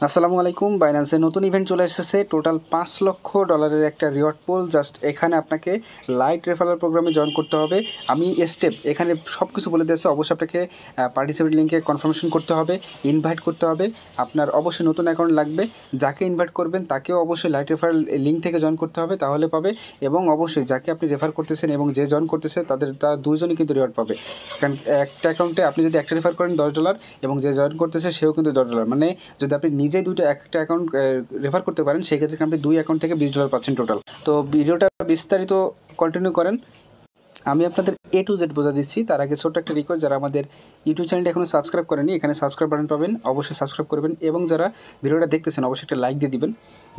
আসসালামু আলাইকুম। বাইন্যান্সে নতুন ইভেন্ট চলে এসেছে। টোটাল $5 লক্ষ একটা রিওয়ার্ড পুল। জাস্ট এখানে আপনাকে লাইট রেফারেল প্রোগ্রামে জয়েন করতে হবে। আমি স্টেপ এখানে সব কিছু বলে দিয়েছি। অবশ্যই আপনাকে পার্টিসিপেট লিঙ্কে কনফার্মেশন করতে হবে, ইনভাইট করতে হবে। আপনার অবশ্যই নতুন অ্যাকাউন্ট লাগবে। যাকে ইনভাইট করবেন তাকেও অবশ্যই লাইট রেফারেল লিঙ্ক থেকে জয়েন করতে হবে, তাহলে পাবে। এবং অবশ্যই যাকে আপনি রেফার করতেছেন এবং যে জয়েন করতেছে তারা দুইজনই কিন্তু রিওয়ার্ড পাবে। কারণ একটা অ্যাকাউন্টে আপনি যদি একটা রেফার করেন $10 এবং যে জয়েন করতেছে সেও কিন্তু $10। মানে যদি আপনি নিজে একটা অ্যাকাউন্ট রেফার করতে পারেন, সেই ক্ষেত্রে আপনি 2 অ্যাকাউন্ট থেকে $20 পাচ্ছেন টোটাল। তো ভিডিওটা বিস্তারিত কন্টিনিউ করেন। আমি আপনাদের A to Z বোঝা দিচ্ছি। তার আগে ছোট্ট একটা রিকোয়েস্ট, যারা আমাদের ইউটিউব চ্যানেলটি এখনও সাবস্ক্রাইব করেনি, এখানে সাবস্ক্রাইব বাটন পাবেন, অবশ্যই সাবস্ক্রাইব করবেন। এবং যারা ভিডিওটা দেখতেছেন অবশ্যই একটা লাইক দিয়ে দিবেন।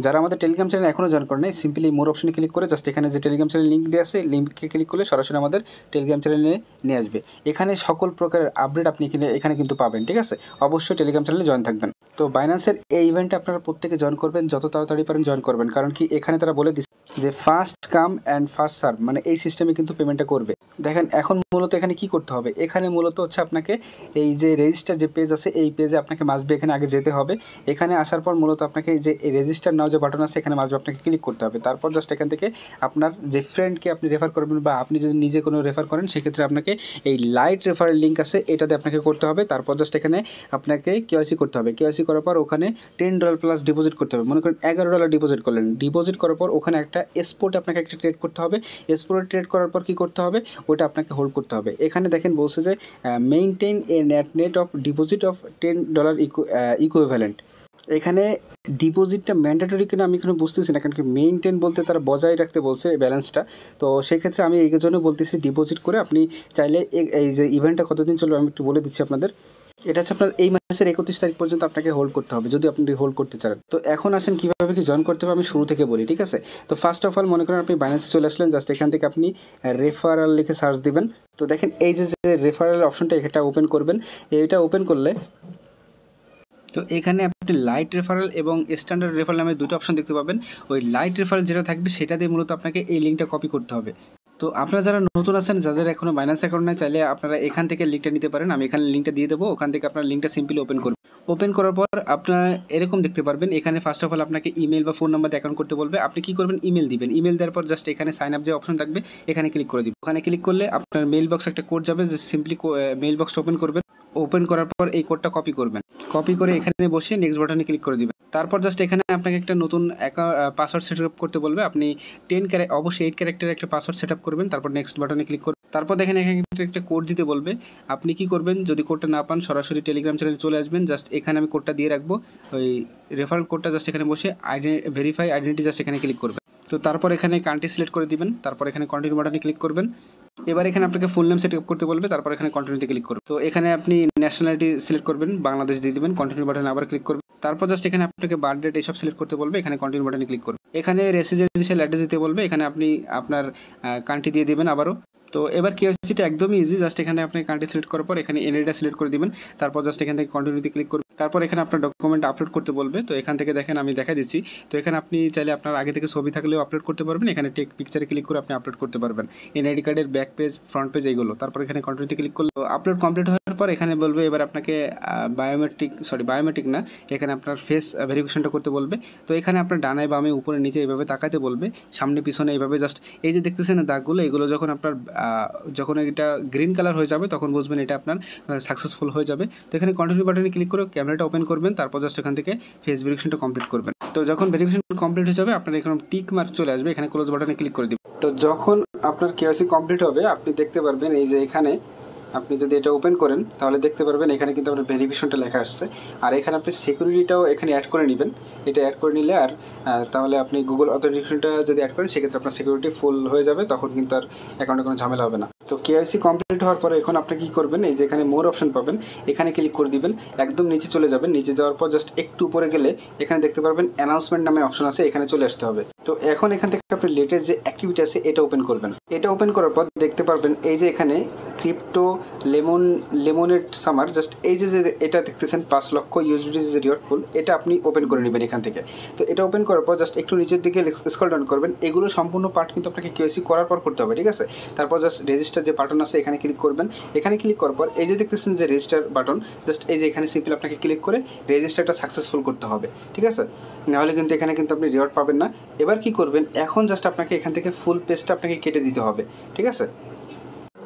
যারা আমাদের টেলিগ্রাম চ্যানেল এখনও জয়েন করেন নাই, সিম্পলি মোর অপশনে ক্লিক করে জাস্ট এখানে যে টেলিগ্রাম চ্যানেল লিঙ্ক দেওয়া আছে, লিঙ্কে ক্লিক করলে সরাসরি আমাদের টেলিগ্রাম চ্যানেলে নিয়ে আসবে। এখানে সকল প্রকারের আপডেট আপনি এখানে কিন্তু পাবেন, ঠিক আছে? অবশ্যই টেলিগ্রাম চ্যানেলে জয়েন থাকবেন। তো বাইন্যান্সের এই ইভেন্টে আপনারা প্রত্যেকে জয়েন করবেন, যত তাড়াতাড়ি পারেন জয়েন করবেন। কারণ কি, এখানে তারা বলে দিচ্ছে যে first come and first serve, মানে এই সিস্টেমে কিন্তু পেমেন্টটা করবে। দেখেন এখন মূলত এখানে কি করতে হবে, এখানে মূলত হচ্ছে আপনাকে এই যে রেজিস্টার যে পেজ আছে, এই পেজে আপনাকে মাসবে এখানে আগে যেতে হবে। এখানে আসার পর মূলত আপনাকে এই যে রেজিস্টার নাও যে বাটন আছে, এখানে মাসবে আপনাকে ক্লিক করতে হবে। তারপর জাস্ট এখান থেকে আপনার যে ফ্রেন্ডকে আপনি রেফার করবেন, বা আপনি যদি নিজে কোনো রেফার করেন, সেক্ষেত্রে আপনাকে এই লাইট রেফারেল লিঙ্ক আছে, এটাতে আপনাকে করতে হবে। তারপর জাস্ট এখানে আপনাকে কেওয়াইসি করতে হবে। কেওয়াইসি করার পর ওখানে $10 প্লাস ডিপোজিট করতে হবে। মনে করেন $11 ডিপোজিট করলেন। ডিপোজিট করার পর ওখানে একটা স্পটে আপনাকে একটা ট্রেড করতে হবে। স্পটে ট্রেড করার পর কী করতে হবে, ওটা আপনাকে হোল্ড করতে হবে। এখানে দেখেন বলছে যে maintain A net off deposit of $10 equivalent. এখানে ডিপোজিটটা ম্যান্ডেটরি কিনা আমি এখানে বুঝতেছি না, কারণ কি মেইনটেইন বলতে তারা বজায় রাখতে বলছে এই ব্যালেন্সটা। তো সেক্ষেত্রে আমি এই জন্য বলতেছি ডিপোজিট করে আপনি চাইলে এই যে ইভেন্টটা কতদিন চলবে আমি একটু বলে দিচ্ছি আপনাদের। এটা হচ্ছে আপনার এই মাসের 31 তারিখ পর্যন্ত আপনাকে হোল্ড করতে হবে, যদি আপনি হোল্ড করতে চান। তো এখন আসেন কীভাবে কি জয়েন করতে হবে, আমি শুরু থেকে বলি, ঠিক আছে? তো ফার্স্ট অফ অল মনে করেন আপনি বাইন্যান্সে চলে আসলেন। জাস্ট এখান থেকে আপনি রেফারাল লিখে সার্চ দিবেন। তো দেখেন এই যে রেফারেল অপশনটা, এটা ওপেন করবেন। এইটা ওপেন করলে তো এখানে আপনি লাইট রেফারেল এবং স্ট্যান্ডার্ড রেফারেল নামে দুটো অপশন দেখতে পাবেন। ওই লাইট রেফারেল যেটা থাকবে সেটা দিয়ে মূলত আপনাকে এই লিঙ্কটা কপি করতে হবে। তো আপনারা যারা নতুন আছেন, যাদের এখনও বাইন্যান্স অ্যাকাউন্ট নেই, চাইলে আপনারা এখান থেকে লিঙ্কটা নিতে পারেন। আমি এখানে লিঙ্কটা দিয়ে দেবো। ওখান থেকে আপনার লিঙ্কটা সিম্পলি ওপেন করবেন। ওপেন করার পর আপনারা এরকম দেখতে পারবেন। এখানে ফার্স্ট অফ অল আপনাকে ইমেল বা ফোন নাম্বার দিয়ে অ্যাকাউন্ট করতে বলবে। আপনি কী করবেন, ইমেল দিবেন। ইমেল দেওয়ার পর জাস্ট এখানে সাইন আপ যে অপশন থাকবে, এখানে ক্লিক করে দিবেন। ওখানে ক্লিক করলে আপনার মেইল বক্সে একটা কোড যাবে, যে সিম্পলি মেইল বক্সটা ওপেন করবেন। ওপেন করার পর এই কোডটা কপি করবেন। কপি করে এখানে বসিয়ে নেক্সট বাটনে ক্লিক করে দিবেন। তারপর জাস্ট এখানে আপনাকে একটা নতুন পাসওয়ার্ড সেট আপ করতে বলবে। আপনি অবশ্যই 8 ক্যারেক্টারের একটা পাসওয়ার্ড সেট আপ করবেন। তারপর নেক্সট বাটনে ক্লিক করবেন। তারপর দেখেন এখানে একটা কোড দিতে বলবে। আপনি কি করবেন, যদি কোডটা না পান সরাসরি টেলিগ্রাম চ্যানেলে চলে আসবেন। জাস্ট এখানে আমি কোডটা দিয়ে রাখবো, ওই রেফারেল কোডটা জাস্ট এখানে বসে ভেরিফাই আইডেন্টিটি জাস্ট এখানে ক্লিক করবেন। তো তারপর এখানে কান্ট্রি সিলেক্ট করে দিবেন। তারপর এখানে কন্টিনিউ বাটনে ক্লিক করবেন। এবার এখানে আপনাকে ফুল নেম সেট আপ করতে বলবে। তারপর এখানে কন্টিনিউতে ক্লিক করবেন। তো এখানে আপনি ন্যাশনালিটি সিলেক্ট করবেন, বাংলাদেশ দিয়ে দিবেন। কন্টিনিউ বাটনে আবার ক্লিক করবেন। তারপর জাস্ট এখানে আপনাকে বার্থ ডেট এইসব সিলেক্ট করতে বলবে। এখানে কন্টিনিউ বাটনে ক্লিক করবেন। এখানে রেসিডেন্সিয়াল অ্যাড্রেস দিতে বলবে। এখানে আপনি আপনার কান্ট্রি দিয়ে দিবেন আবারও। তো এবার কেওয়াইসিটা একদমই ইজি। জাস্ট এখানে আপনি কান্ট্রি সিলেক্ট করার পর এখানে এনআইডিটা সিলেক্ট করে দিবেন। তারপর জাস্ট এখান থেকে কন্টিনিউতে ক্লিক করবেন। তারপর এখানে আপনার ডকুমেন্ট আপলোড করতে বলবে। তো এখান থেকে দেখেন আমি দেখা দিচ্ছি। তো এখানে আপনি চাইলে আপনার আগে থেকে ছবি থাকলেও আপলোড করতে পারবেন। এখানে টেক পিকচারে ক্লিক করে আপনি আপলোড করতে পারবেন এনআইডি কার্ডের ব্যাক পেজ, ফ্রন্ট পেজ, এইগুলো। তারপর এখানে কন্টিনিউতে ক্লিক করলে আপলোড কমপ্লিট হওয়ার পর এখানে বলবে এবার আপনাকে বায়োমেট্রিক না, এখানে আপনার ফেস ভেরিফিকেশনটা করতে বলবে। তো এখানে আপনার ডানায় বামে উপরে নিচে এইভাবে তাকাতে বলবে, সামনে পিছনে এইভাবে জাস্ট এই যে দেখতেছেন দাগগুলো, এগুলো যখন আপনার যখন এটা গ্রিন কালার হয়ে যাবে তখন বুঝবেন এটা আপনার সাকসেসফুল হয়ে যাবে। তো এখানে কন্টিনিউ বাটনে ক্লিক করে ক্যামেরাটা ওপেন করবেন। তারপর জাস্ট এখান থেকে ফেস ভেরিফিকেশনটা কমপ্লিট করবেন। তো যখন ভেরিফিকেশন কমপ্লিট হয়ে যাবে, আপনার এখানে টিক মার্ক চলে আসবে। এখানে ক্লোজ বাটনে ক্লিক করে দিবেন। তো যখন আপনার কেওয়াইসি কমপ্লিট হবে, আপনি দেখতে পারবেন এই যে এখানে আপনি যদি এটা ওপেন করেন তাহলে দেখতে পারবেন এখানে কিন্তু আপনার ভেরিফিকেশনটা লেখা আসছে। আর এখানে আপনি সিকিউরিটিটাও এখানে অ্যাড করে নেবেন। এটা অ্যাড করে নিলে আর তাহলে আপনি গুগল অথেন্টিকেশনটা যদি অ্যাড করেন, সেক্ষেত্রে আপনার সিকিউরিটি ফুল হয়ে যাবে। তখন কিন্তু আর অ্যাকাউন্টে কোনো ঝামেলা হবে না। তো কেওয়াইসি কমপ্লিট হওয়ার পরে এখন আপনি কী করবেন, এই যে এখানে মোর অপশন পাবেন, এখানে ক্লিক করে দিবেন। একদম নিচে চলে যাবেন। নিচে যাওয়ার পর জাস্ট একটু উপরে গেলে এখানে দেখতে পারবেন অ্যানাউন্সমেন্ট নামে অপশন আছে, এখানে চলে আসতে হবে। তো এখন এখান থেকে আপনি লেটেস্ট যে অ্যাক্টিভিটি আছে এটা ওপেন করবেন। এটা ওপেন করার পর দেখতে পারবেন এই যে এখানে ক্রিপ্টো লেমনেড সামার, জাস্ট এই যে এটা দেখতেছেন 5 লক্ষ ইউএসডিটি যে রিওয়ার্ড পুল, এটা আপনি ওপেন করে নেবেন এখান থেকে। তো এটা ওপেন করার পর জাস্ট একটু নিচের দিকে স্ক্রল ডাউন করবেন। এগুলো সম্পূর্ণ পার্ট কিন্তু আপনাকে কেওয়াইসি করার পর করতে হবে, ঠিক আছে। তারপর জাস্ট রেজিস্টার যে বাটন আছে এখানে ক্লিক করবেন। এখানে ক্লিক করার পর এই যে দেখতেছেন যে রেজিস্টার বাটন, জাস্ট এই যে এখানে সিম্পল আপনাকে ক্লিক করে রেজিস্টারটা সাকসেসফুল করতে হবে, ঠিক আছে। নাহলে কিন্তু এখানে কিন্তু আপনি রিওয়ার্ড পাবেন না। এবার কি করবেন, এখন জাস্ট আপনাকে এখান থেকে ফুল পেজটা আপনাকে কেটে দিতে হবে, ঠিক আছে।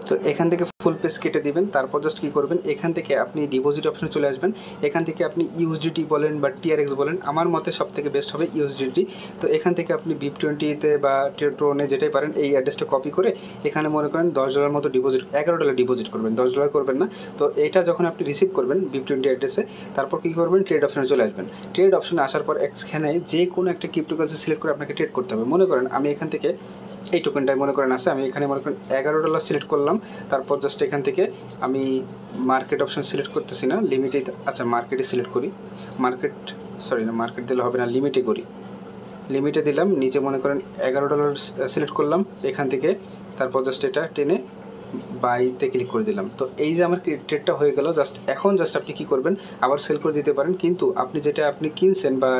তো এখান থেকে ফুল পেজ কেটে দিবেন। তারপর জাস্ট কী করবেন, এখান থেকে আপনি ডিপোজিট অপশনে চলে আসবেন। এখান থেকে আপনি ইউএসডিটি বলেন বা টিআরএক্স বলেন, আমার মতে সব থেকে বেস্ট হবে ইউএসডিটি। তো এখান থেকে আপনি BIP20-তে বা টেট্রোনে যেটাই পারেন এই অ্যাড্রেসটা কপি করে এখানে মনে করেন $10 মতো ডিপোজিট, $11 ডিপোজিট করবেন, $10 করবেন না। তো এটা যখন আপনি রিসিভ করবেন BIP20 অ্যাড্রেসে, তারপর কী করবেন, ট্রেড অপশনে চলে আসবেন। ট্রেড অপশনে আসার পর এখানে যে কোনো একটা ক্রিপ্টোকারেন্সি সিলেক্ট করে আপনাকে ট্রেড করতে হবে। মনে করেন আমি এখান থেকে এই টোকেনটাই মনে করেন আছে, আমি এখানে মনে করেন $11 সিলেক্ট করলাম। তারপর জাস্ট এখান থেকে আমি মার্কেট অপশন সিলেক্ট করতেছি না, লিমিটে, আচ্ছা মার্কেটে সিলেক্ট করি। মার্কেট দিলে হবে না, লিমিটে করি। লিমিটে দিলাম, নিচে মনে করেন $11 সিলেক্ট করলাম এখান থেকে। তারপর জাস্ট এটা টেনে বাইতে ক্লিক করে দিলাম। তো এই যে আমার ট্রেডটা হয়ে গেল। জাস্ট এখন জাস্ট আপনি কী করবেন, আবার সেল করে দিতে পারেন, কিন্তু আপনি যেটা আপনি কিনছেন বা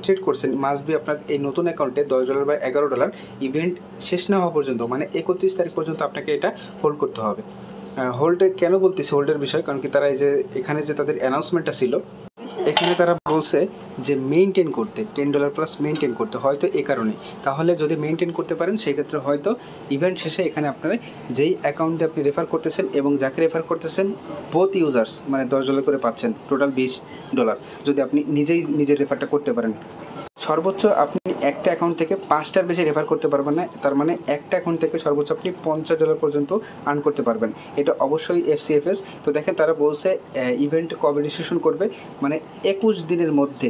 ট্রেড করছেন মাস্ট বি আপনার এই নতুন অ্যাকাউন্টে $10 বা $11 ইভেন্ট শেষ না হওয়া পর্যন্ত, মানে 31 তারিখ পর্যন্ত আপনাকে এটা হোল্ড করতে হবে। হোল্ডে কেন বলতেছি, হোল্ডের বিষয়, কারণ কি তারা এই যে এখানে যে তাদের অ্যানাউন্সমেন্টটা ছিল, এখানে তারা বলছে যে মেইনটেন করতে $10 প্লাস মেইনটেন করতে, হয়তো এই কারণে। তাহলে যদি মেইনটেন করতে পারেন সেক্ষেত্রে হয়তো ইভেন্ট শেষে এখানে আপনারা যেই অ্যাকাউন্টে আপনি রেফার করতেছেন এবং যাকে রেফার করতেছেন বোথ ইউজার্স মানে $10 করে পাচ্ছেন, টোটাল $20 যদি আপনি নিজের রেফারটা করতে পারেন। সর্বোচ্চ আপনি একটা অ্যাকাউন্ট থেকে 5টার বেশি রেফার করতে পারবেন না, তার মানে একটা অ্যাকাউন্ট থেকে সর্বোচ্চ আপনি $50 পর্যন্ত আর্ন করতে পারবেন। এটা অবশ্যই FCFS। তো দেখেন তারা বলছে ইভেন্ট কবে রেজিস্ট্রেশন করবে, মানে 21 দিনের মধ্যে।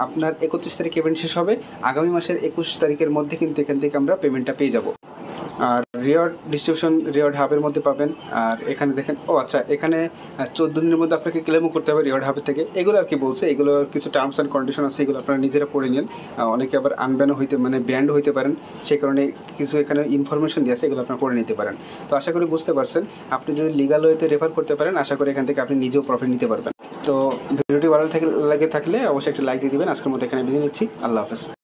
আপনার 31 তারিখ ইভেন্ট শেষ হবে, আগামী মাসের 21 তারিখের মধ্যে কিন্তু এখান থেকে আমরা পেমেন্টটা পেয়ে যাব। আর রিওয়ার্ড ডিস্ট্রিবিউশন রিওয়ার্ড হাবের মধ্যে পাবেন। আর এখানে দেখেন, আচ্ছা এখানে 14 দিনের মধ্যে আপনাকে ক্লেমও করতে হবে রিওয়ার্ড হাবের থেকে। এগুলো আর কি বলছে, এগুলো কিছু টার্মস অ্যান্ড কন্ডিশন আছে, এগুলো আপনারা নিজেরা পড়ে নিন। অনেকে আবার আনব্যানও হইতে মানে ব্যান্ড হইতে পারেন, সেই কারণে কিছু এখানে ইনফরমেশন দিয়ে আছে, এগুলো আপনারা পড়ে নিতে পারেন। তো আশা করি বুঝতে পারছেন। আপনি যদি লিগাল ওয়েতে রেফার করতে পারেন, আশা করি এখান থেকে আপনি নিজেও প্রফিট নিতে পারবেন। তো ভিডিওটি ভালো লাগে থাকলে অবশ্যই একটা লাইক দিয়ে দিবেন। আজকের মতো এখানে বিদায় নিচ্ছি। আল্লাহ হাফেজ।